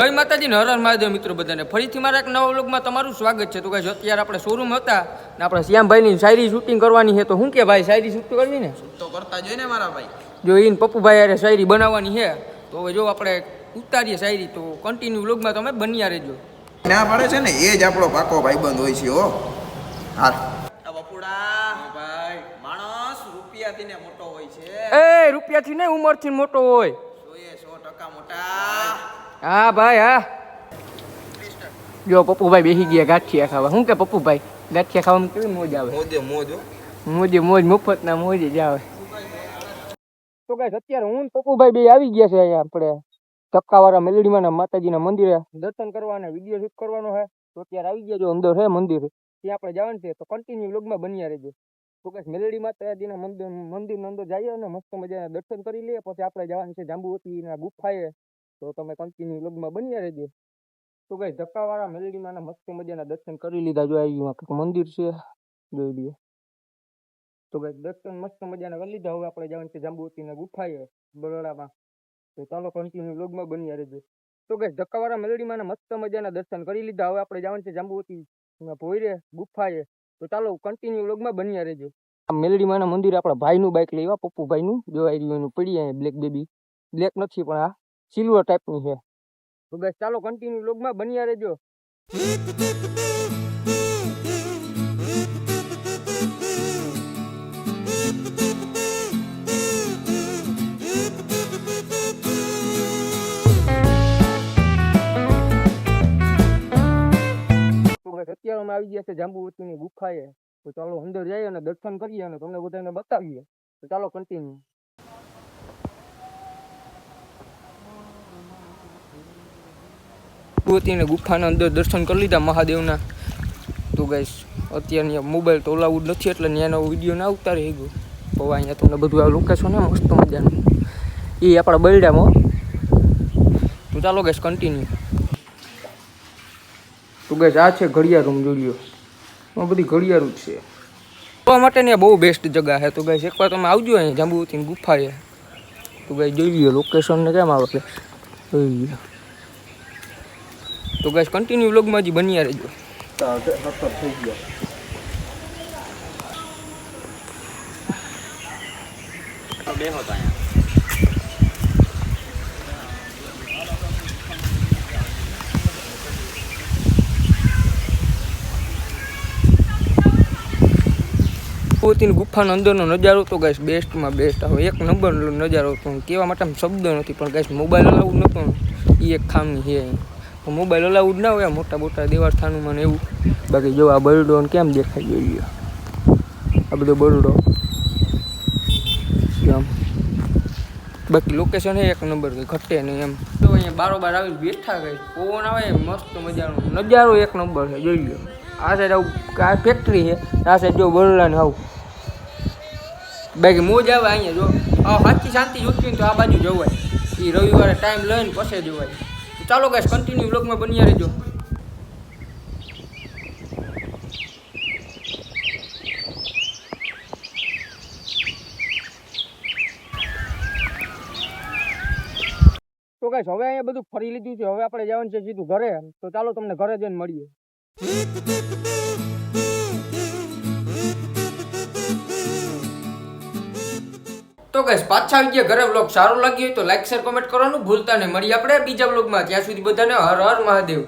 જય માતાજી ને હર હર મહાદેવ મિત્રો બધાને ફરીથી મારા એક નવા વ્લોગમાં તમારું સ્વાગત છે. તો ગાઈસ અત્યારે આપણે શોરૂમ હતા ને આપણે શ્યામભાઈની શાયરી શૂટિંગ કરવાની છે. તો શું કે ભાઈ શાયરી શૂટ કરવી ને તો કરતા જોઈએ ને મારા ભાઈ. જો ઈન પપ્પુભાઈ યારે શાયરી બનાવવાની છે તો હવે જો આપણે ઉતારીએ શાયરી તો કન્ટિન્યુ વ્લોગમાં તમે બન્યા રહેજો. ના પાડે છે ને એ જ આપણો પાકો ભાઈબંધ હોય છે. હો હાલ બપુડા ભાઈ માણસ રૂપિયાથી ને મોટો હોય છે. એ રૂપિયાથી ને ઉંમરથી મોટો હોય જોઈએ 100% મોટા. હા ભાઈ હા. જો પપ્પુભાઈ બેસી ગયા ગાંઠિયા ખાવા. શું કે પપ્પુભાઈ ગાંઠિયા ખાવામાં કેવી મોજ આવે? મોજે મોજ મફત ના મોજે જ આવે. તો ગાઈસ અત્યારે હું પપ્પુભાઈ બે આવી ગયા છે અહીંયા આપણે ધક્કાવાળા મેલડીમાં માતાજીના મંદિરે દર્શન કરવા અને વિડીયો શૂટ કરવાનો છે. તો અત્યારે આવી ગયા જો અંદર છે મંદિર ત્યાં આપણે જવાનું છે. તો કન્ટિન્યુ વ્લોગમાં બન્યા રહેજો. તો ગાઈસ મેલડી માતાજીના મંદિરની અંદર જઈએ અને મસ્ત મજાના દર્શન કરી લઈએ. પછી આપણે જવાનું છે જાંબુવતીના ગુફાએ. તો તમે કન્ટિન્યુ વ્લોગમાં બન્યા રહેજો. તો ગાઈસ ધક્કાવાળા મેલડીમાં મસ્ત મજાના દર્શન કરી લીધા. જો આવ્યું મંદિર છે જોઈ લઈએ. તો ગાઈસ દર્શન મસ્ત મજાના કરી લીધા. હવે આપણે જવાનું છે જાંબુવતીના ગુફાએ બરોડામાં. તો ચાલો કન્ટિન્યુ વ્લોગમાં બન્યા રહેજો. તો ગાઈસ ધક્કાવાળા મેલડીમાં મસ્ત મજાના દર્શન કરી લીધા. હવે આપણે જવાનું છે જાંબુવતીના ભોયરે ગુફાએ. તો ચાલો કન્ટિન્યુ વ્લોગમાં બન્યા રહેજો. આ મેલડીમાં મંદિર આપણા ભાઈનું બાઇક લેવા પપ્પુભાઈનું જોવાઈ રહ્યું એનું પડી અહીંયા બ્લેક બેબી. બ્લેક નથી પણ આ સિલ્વર ટાઈપની છે. તો ગાઈસ ચાલો કન્ટિન્યુ વ્લોગમાં બન્યા રહેજો. અત્યારે અમે આવી ગયા છે જાંબુવતીની ગુફાએ. તો ચાલો અંદર જઈએ અને દર્શન કરીએ અને તમને બધાને બતાવીએ. તો ચાલો કન્ટિન્યુ. જાંબુવતીની ગુફાના અંદર દર્શન કરી લીધા મહાદેવના. તો ગાઈસ અત્યારે મોબાઈલ તો અલાઉડ નથી એટલે ત્યાંનો વિડીયો ના ઉતારી ગયો. તો અહીંયા તમને બધું આ લોકેશન ને મસ્ત મજાનું એ આપણા બરડામાં. તો ચાલો ગાઈસ કન્ટિન્યુ. તો ગાઈસ આ છે ઘડિયાળ રૂમ જોડ્યો. આ બધી ઘડિયાળું જ છે. જોવા માટેની બહુ બેસ્ટ જગ્યા છે. તો ગાઈસ એકવાર તમે આવજો અહીંયા જાંબુવતીની ગુફાએ. તો ગાઈસ જોઈ લો લોકેશન ને કેમ આવે છે જોઈ લો. તો ગાઈસ કન્ટિન્યુ વ્લોગમાં જ બન્યા રહેજો. થઈ ગયા બે હોતા અહીંયા. જાંબુવતીની ગુફાનો અંદરનો નજારો તો ગાઈસ બેસ્ટમાં બેસ્ટ આવે. એક નંબરનો નજારો હતો. કહેવા માટે શબ્દ નથી પણ ગાઈસ મોબાઈલ અલાઉડ નહોતો એ એક ખામી છે. મોબાઈલ અલાઉડ ના હોય મોટા મોટા દેવાસ્થાનોમાં ને એવું. બાકી જો આ બરડો કેમ દેખાઈ જોઈએ. આ બધો બરડો આમ. બાકી લોકેશન છે એક નંબર ઘટે નહીં એમ. તો અહીંયા બારોબાર આવી બેઠા ગઈ પવન આવે મસ્ત મજાનો નજારો એક નંબર છે જોઈ લો. આ સાઈડ આવું આ ફેક્ટરી છે. આ સાઈડ જો બરડાને આવું બાકી મોજ આવે અહીંયા. જો સાચી શાંતિ જોતી તો આ બાજુ જવાય. એ રવિવારે ટાઈમ લઈને પછી જવાય. ચાલો ગાઈસ કન્ટિન્યુ વ્લોગમાં બન્યા રહેજો. તો ગાઈસ હવે અહીંયા બધું ફરી લીધું છે. હવે આપણે જવાનું છે સીધું ઘરે. તો ચાલો તમને ઘરે જઈને મળીએ. તો ગાઈસ પાછા આવી ગયા ઘરે. વ્લોગ સારો લાગ્યો હોય તો લાઈક શેર કોમેન્ટ કરવાનું ભૂલતા નહીં. મળીએ આપણે બીજા વ્લોગમાં. ત્યાં સુધી બધાને હર હર મહાદેવ.